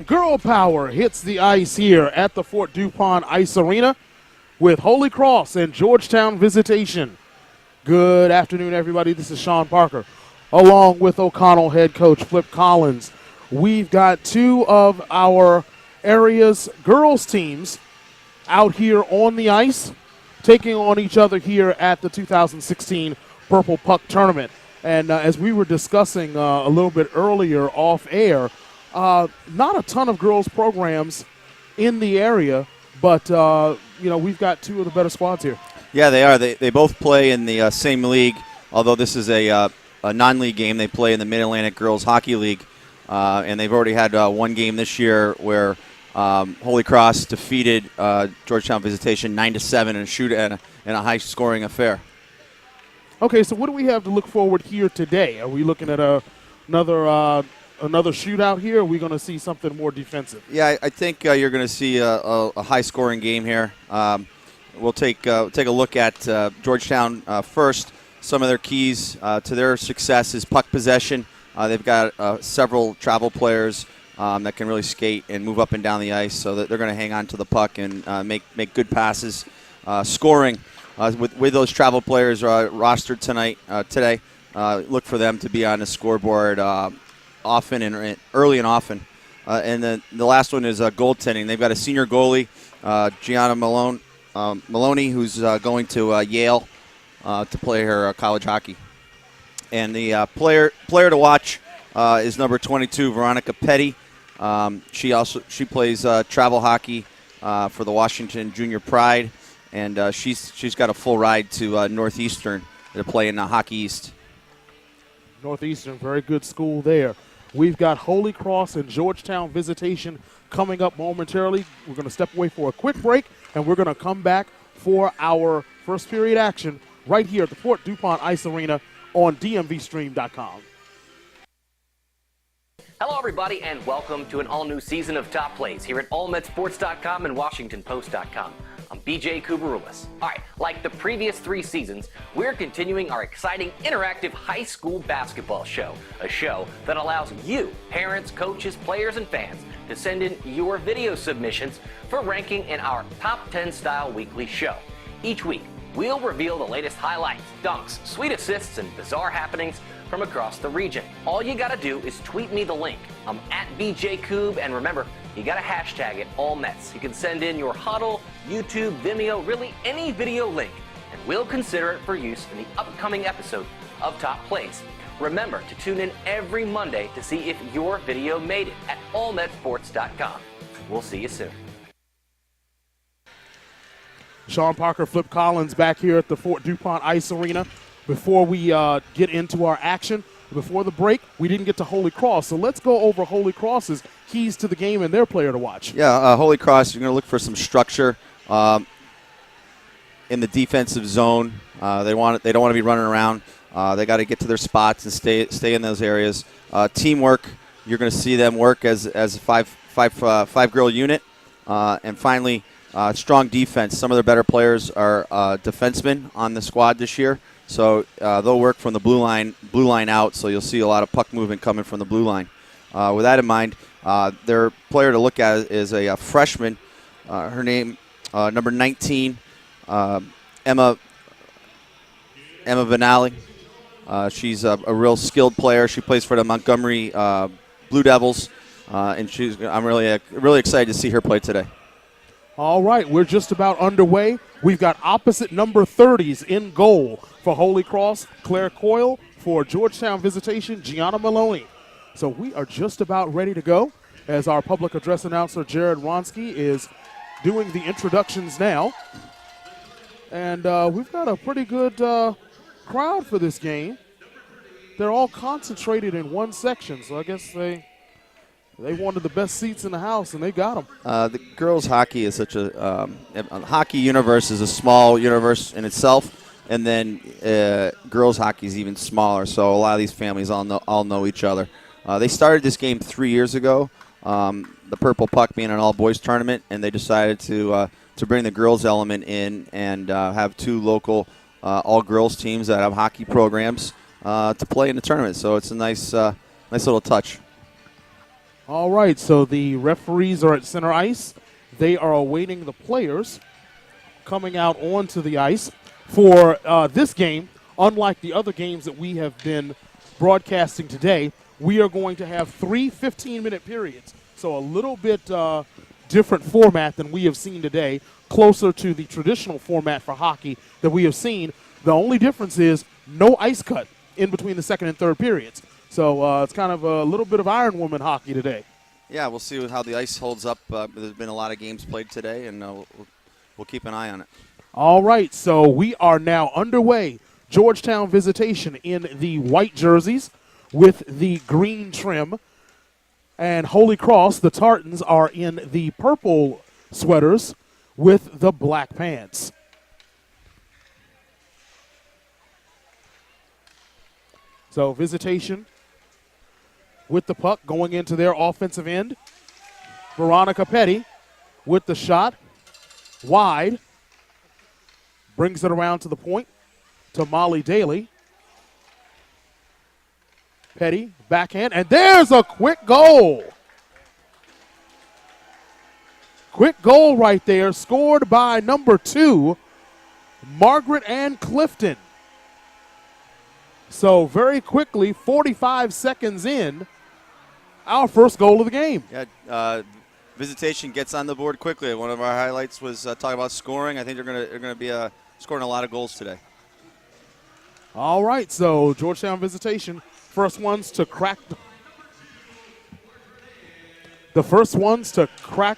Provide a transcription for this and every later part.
Girl power hits the ice here at the Fort DuPont Ice Arena with Holy Cross and Georgetown Visitation. Good afternoon, everybody. This is Sean Parker, along with O'Connell head coach Flip Collins. We've got two of our area's girls teams out here on the ice, taking on each other here at the 2016 Purple Puck Tournament. And as we were discussing a little bit earlier off air, not a ton of girls programs in the area, but we've got two of the better squads here. Yeah, they are. They both play in the same league, although this is a non-league game. They play in the Mid-Atlantic Girls Hockey League, and they've already had one game this year where Holy Cross defeated Georgetown Visitation 9-7 in a high-scoring affair. Okay, so what do we have to look forward here today? Are we looking at another shootout here, or are we going to see something more defensive? Yeah, I think you're going to see a high-scoring game here. We'll take a look at Georgetown first. Some of their keys to their success is puck possession. They've got several travel players that can really skate and move up and down the ice, so that they're going to hang on to the puck and make good passes. Scoring with those travel players rostered today. Look for them to be on the scoreboard often and early and often. And then the last one is goaltending. They've got a senior goalie, Gianna Maloney, who's going to Yale to play her college hockey. And the player to watch is number 22, Veronica Petty. She plays travel hockey for the Washington Junior Pride, and she's got a full ride to Northeastern to play in Hockey East. Northeastern, very good school there. We've got Holy Cross and Georgetown Visitation coming up momentarily. We're going to step away for a quick break, and we're going to come back for our first period action right here at the Fort DuPont Ice Arena on DMVSTREAM.COM. Hello, everybody, and welcome to an all-new season of Top Plays here at AllMetSports.com and WashingtonPost.com. I'm BJ Kubarulis. All right, like the previous 3 seasons, we're continuing our exciting interactive high school basketball show, a show that allows you, parents, coaches, players, and fans, to send in your video submissions for ranking in our Top 10 style weekly show. Each week, we'll reveal the latest highlights, dunks, sweet assists, and bizarre happenings from across the region. All you gotta do is tweet me the link. I'm at BJ Koob, and remember, you gotta hashtag it AllMets. You can send in your Huddle, YouTube, Vimeo, really any video link, and we'll consider it for use in the upcoming episode of Top Plays. Remember to tune in every Monday to see if your video made it at AllMetSports.com. We'll see you soon. Sean Parker, Flip Collins back here at the Fort DuPont Ice Arena. Before we get into our action, before the break, we didn't get to Holy Cross. So let's go over Holy Cross's keys to the game and their player to watch. Yeah, Holy Cross, you're going to look for some structure in the defensive zone. They don't want to be running around. They got to get to their spots and stay in those areas. Teamwork, you're going to see them work as a five girl unit. And finally, strong defense. Some of their better players are defensemen on the squad this year. So they'll work from the blue line out, so you'll see a lot of puck movement coming from the blue line. With that in mind, their player to look at is a freshman. Her name, number 19, Emma Vanali. She's a real skilled player. She plays for the Montgomery Blue Devils, and I'm really excited to see her play today. All right, we're just about underway. We've got opposite number 30s in goal for Holy Cross, Claire Coyle. For Georgetown Visitation, Gianna Maloney. So we are just about ready to go as our public address announcer, Jared Wronski, is doing the introductions now. And we've got a pretty good crowd for this game. They're all concentrated in one section, so I guess they wanted the best seats in the house, and they got them. The girls' hockey is such a hockey universe is a small universe in itself, and then girls' hockey is even smaller. So a lot of these families all know each other. They started this game 3 years ago, the Purple Puck being an all-boys tournament, and they decided to bring the girls' element in and have 2 local all-girls teams that have hockey programs to play in the tournament. So it's a nice little touch. All right, so the referees are at center ice. They are awaiting the players coming out onto the ice for this game. Unlike the other games that we have been broadcasting today, we are going to have 3 15-minute periods. So a little bit different format than we have seen today, closer to the traditional format for hockey that we have seen. The only difference is no ice cut in between the second and third periods. So it's kind of a little bit of Iron Woman hockey today. Yeah, we'll see how the ice holds up. There's been a lot of games played today, and we'll keep an eye on it. All right, so we are now underway. Georgetown Visitation in the white jerseys with the green trim. And Holy Cross, the Tartans, are in the purple sweaters with the black pants. So Visitation with the puck going into their offensive end. Veronica Petty with the shot. Wide. Brings it around to the point to Molly Daly. Petty, backhand, and there's a quick goal. Quick goal right there, scored by number 2, Margaret Ann Clifton. So very quickly, 45 seconds in, our first goal of the game. Yeah, Visitation gets on the board quickly. One of our highlights was talking about scoring. I think they're going to be scoring a lot of goals today. All right, so Georgetown Visitation, first ones to crack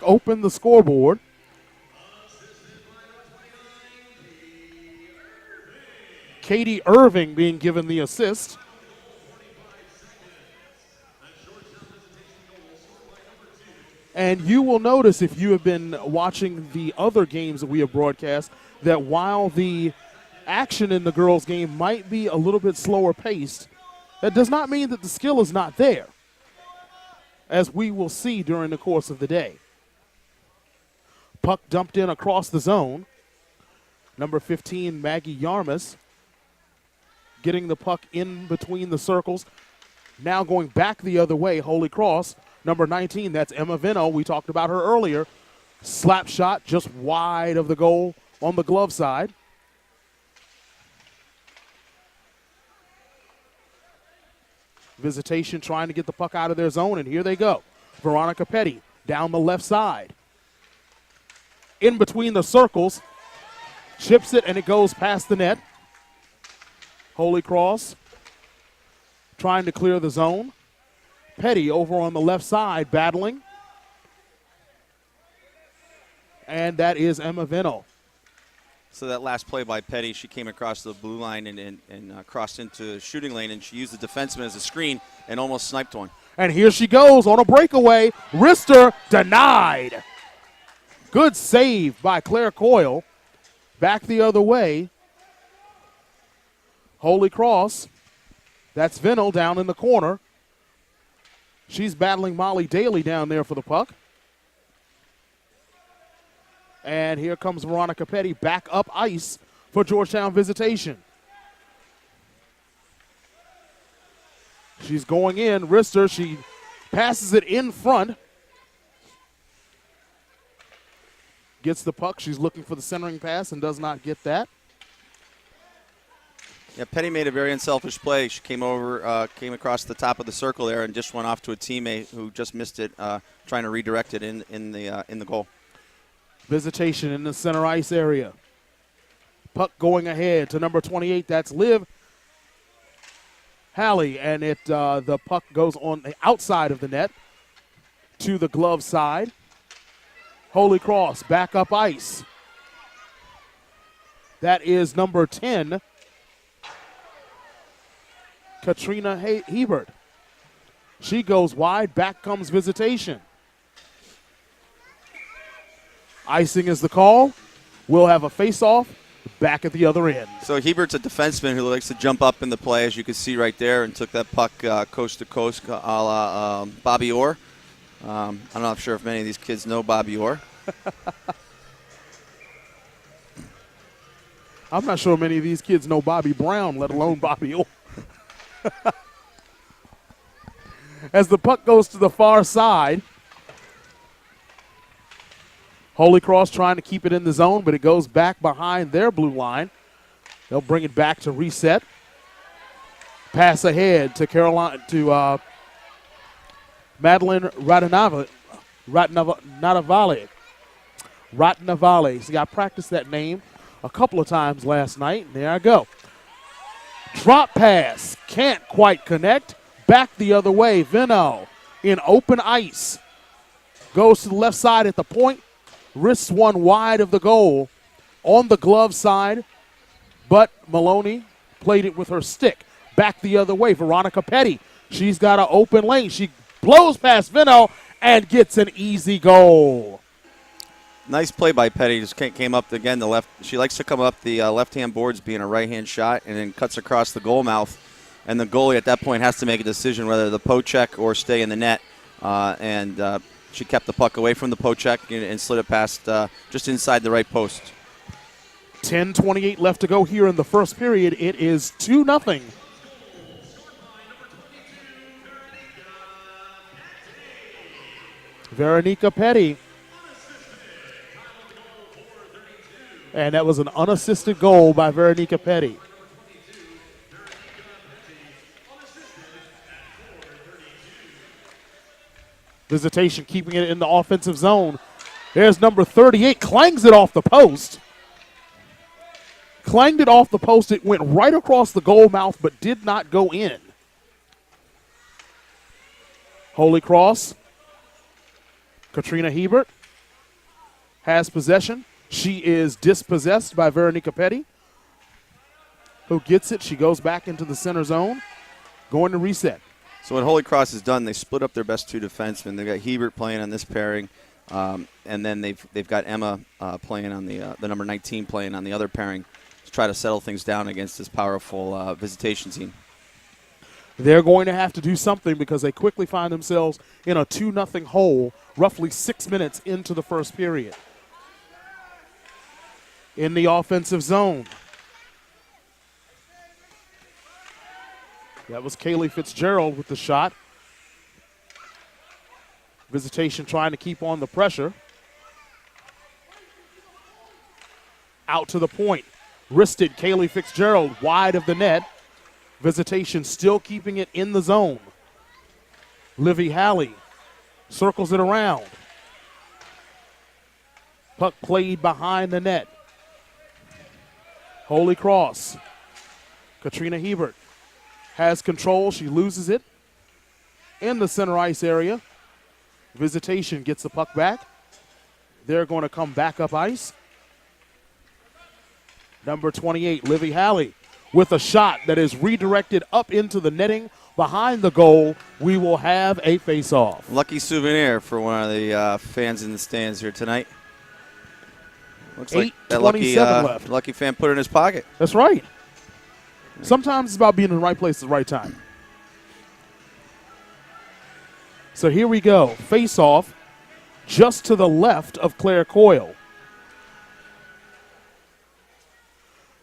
open the scoreboard. Katie Irving being given the assist. And you will notice, if you have been watching the other games that we have broadcast, that while the action in the girls' game might be a little bit slower paced, that does not mean that the skill is not there, as we will see during the course of the day. Puck dumped in across the zone. Number 15, Maggie Yarmus, getting the puck in between the circles. Now going back the other way, Holy Cross. Number 19, that's Emma Vino. We talked about her earlier. Slap shot just wide of the goal on the glove side. Visitation trying to get the puck out of their zone, and here they go. Veronica Petty down the left side. In between the circles. Chips it, and it goes past the net. Holy Cross trying to clear the zone. Petty over on the left side battling. And that is Emma Vino. So that last play by Petty, she came across the blue line and crossed into the shooting lane, and she used the defenseman as a screen and almost sniped one. And here she goes on a breakaway. Wrister denied. Good save by Claire Coyle. Back the other way. Holy Cross. That's Vino down in the corner. She's battling Molly Daly down there for the puck. And here comes Veronica Petty back up ice for Georgetown Visitation. She's going in. Wrister, she passes it in front. Gets the puck. She's looking for the centering pass and does not get that. Yeah, Petty made a very unselfish play. She came came across the top of the circle there and just went off to a teammate who just missed it, trying to redirect it in the goal. Visitation in the center ice area. Puck going ahead to number 28. That's Liv Halley, and the puck goes on the outside of the net to the glove side. Holy Cross back up ice. That is number 10, Katrina Hebert. She goes wide. Back comes Visitation. Icing is the call. We'll have a face-off back at the other end. So Hebert's a defenseman who likes to jump up in the play, as you can see right there, and took that puck coast to coast a la Bobby Orr. I'm not sure if many of these kids know Bobby Orr. I'm not sure many of these kids know Bobby Brown, let alone Bobby Orr. as the puck goes to the far side. Holy Cross trying to keep it in the zone, but it goes back behind their blue line. They'll bring it back to reset. Pass ahead to Madeline Ratnavale. See, I practiced that name a couple of times last night, and there I go. Drop pass, can't quite connect. Back the other way, Vino in open ice. Goes to the left side at the point. Wrists one wide of the goal on the glove side, but Maloney played it with her stick. Back the other way, Veronica Petty. She's got an open lane. She blows past Vino and gets an easy goal. Nice play by Petty. Just came up again the left. She likes to come up the left-hand boards, being a right-hand shot, and then cuts across the goal mouth. And the goalie at that point has to make a decision whether the poke check or stay in the net. She kept the puck away from the poke check and slid it past just inside the right post. 10:28 left to go here in the first period. It is 2-0. Veronica Petty. And that was an unassisted goal by Veronica Petty. Visitation keeping it in the offensive zone. There's number 38, clangs it off the post. Clanged it off the post. It went right across the goal mouth but did not go in. Holy Cross. Katrina Hebert has possession. She is dispossessed by Veronica Petty, who gets it. She goes back into the center zone, going to reset. So what Holy Cross has done, they split up their best two defensemen. They've got Hebert playing on this pairing, and then they've got Emma playing on the number 19 playing on the other pairing to try to settle things down against this powerful visitation team. They're going to have to do something because they quickly find themselves in a 2-0 hole roughly 6 minutes into the first period. In the offensive zone. That was Kaylee Fitzgerald with the shot. Visitation trying to keep on the pressure. Out to the point. Wristed Kaylee Fitzgerald wide of the net. Visitation still keeping it in the zone. Livy Halley circles it around. Puck played behind the net. Holy Cross. Katrina Hebert has control. She loses it in the center ice area. Visitation gets the puck back. They're going to come back up ice. Number 28, Livy Halley, with a shot that is redirected up into the netting behind the goal. We will have a face-off. Lucky souvenir for one of the fans in the stands here tonight. Looks like that lucky fan put it in his pocket. That's right. Sometimes it's about being in the right place at the right time. So here we go. Face-off just to the left of Claire Coyle.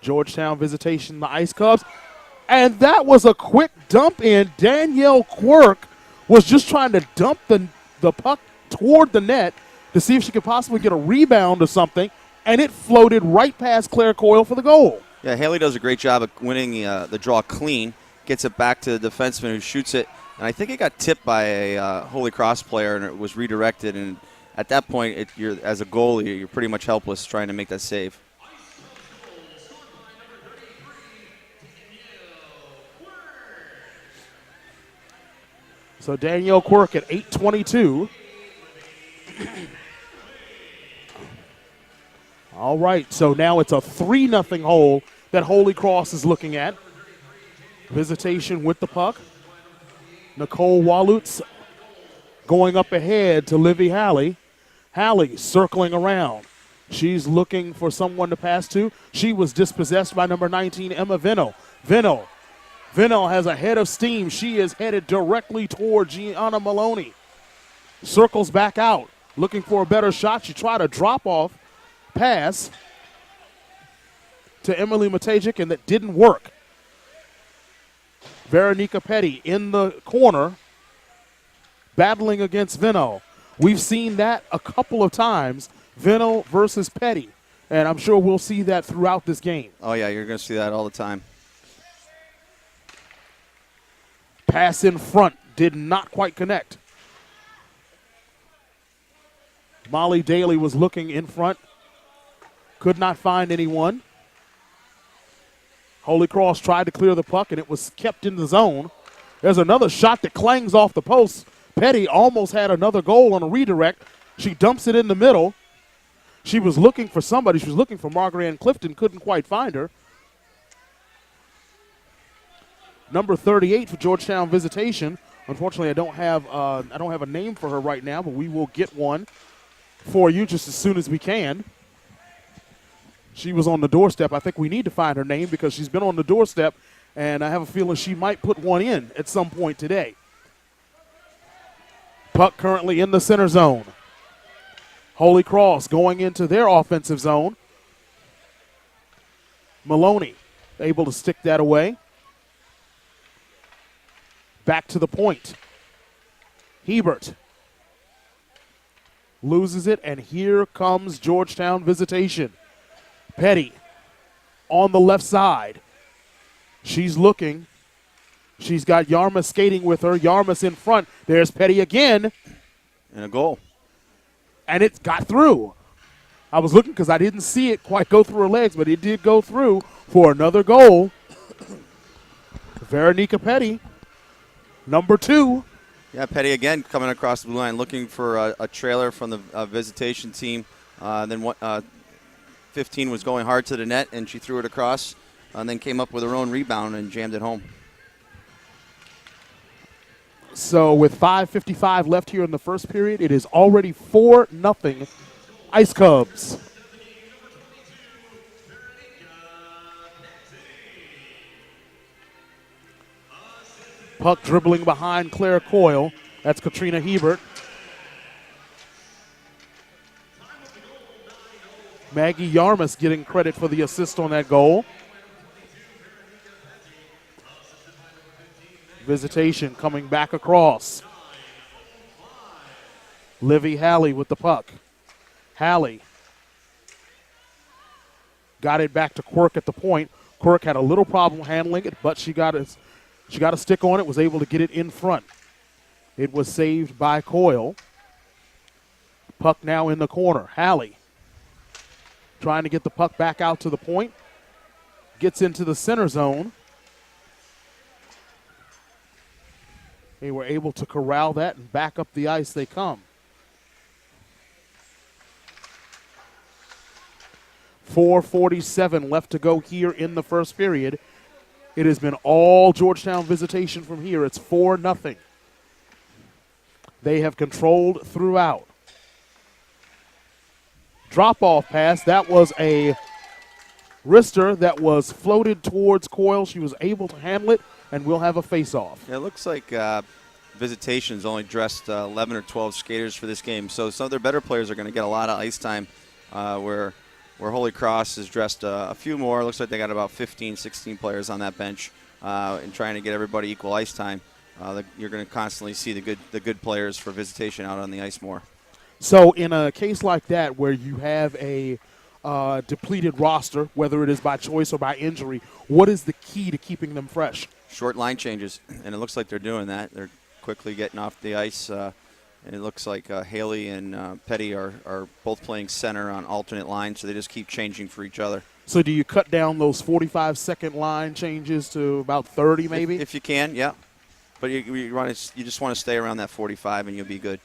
Georgetown Visitation, the Ice Cubs. And that was a quick dump in. Danielle Quirk was just trying to dump the puck toward the net to see if she could possibly get a rebound or something, and it floated right past Claire Coyle for the goal. Yeah, Haley does a great job of winning the draw clean, gets it back to the defenseman who shoots it, and I think it got tipped by a Holy Cross player, and it was redirected, and at that point, as a goalie, you're pretty much helpless trying to make that save. So Danielle Quirk at 8:22. All right, so now it's a 3-0 hole that Holy Cross is looking at. Visitation with the puck. Nicole Walutz going up ahead to Livy Halley. Halley circling around. She's looking for someone to pass to. She was dispossessed by number 19, Emma Vino. Vino has a head of steam. She is headed directly toward Gianna Maloney. Circles back out, looking for a better shot. She tried a drop-off pass to Emily Matajic, and that didn't work. Veronica Petty in the corner battling against Vino. We've seen that a couple of times, Vino versus Petty, and I'm sure we'll see that throughout this game. Oh, yeah, you're going to see that all the time. Pass in front, did not quite connect. Molly Daly was looking in front, could not find anyone. Holy Cross tried to clear the puck, and it was kept in the zone. There's another shot that clangs off the post. Petty almost had another goal on a redirect. She dumps it in the middle. She was looking for somebody. She was looking for Margaret Ann Clifton, couldn't quite find her. Number 38 for Georgetown Visitation. Unfortunately, I don't have a name for her right now, but we will get one for you just as soon as we can. She was on the doorstep. I think we need to find her name because she's been on the doorstep, and I have a feeling she might put one in at some point today. Puck currently in the center zone. Holy Cross going into their offensive zone. Maloney able to stick that away. Back to the point. Hebert loses it, and here comes Georgetown Visitation. Petty on the left side. She's looking. She's got Yarmouth skating with her. Yarmouth in front. There's Petty again. And a goal. And it got through. I was looking because I didn't see it quite go through her legs, but it did go through for another goal. Veronica Petty, number 2. Yeah, Petty again coming across the blue line looking for a trailer from the visitation team. Then 15 was going hard to the net, and she threw it across and then came up with her own rebound and jammed it home. So with 5:55 left here in the first period, it is already 4-0 Ice Cubs. Puck dribbling behind Claire Coyle. That's Katrina Hebert. Maggie Yarmouth getting credit for the assist on that goal. Visitation coming back across. Livy Halley with the puck. Halley got it back to Quirk at the point. Quirk had a little problem handling it, but she got a stick on it, was able to get it in front. It was saved by Coyle. Puck now in the corner. Halley trying to get the puck back out to the point. Gets into the center zone. They were able to corral that and back up the ice they come. 4:47 left to go here in the first period. It has been all Georgetown Visitation from here. It's 4-0. They have controlled throughout. Drop-off pass. That was a wrister that was floated towards Coyle. She was able to handle it, and we'll have a face-off. Yeah, it looks like Visitation's only dressed 11 or 12 skaters for this game, so some of their better players are going to get a lot of ice time where Holy Cross has dressed a few more. Looks like they got about 15, 16 players on that bench and trying to get everybody equal ice time. You're going to constantly see the good players for Visitation out on the ice more. So in a case like that where you have a depleted roster, whether it is by choice or by injury, what is the key to keeping them fresh? Short line changes, and it looks like they're doing that. They're quickly getting off the ice, and it looks like Haley and Petty are both playing center on alternate lines, so they just keep changing for each other. So do you cut down those 45-second line changes to about 30 maybe? If you can, yeah. But you just want to stay around that 45 and you'll be good.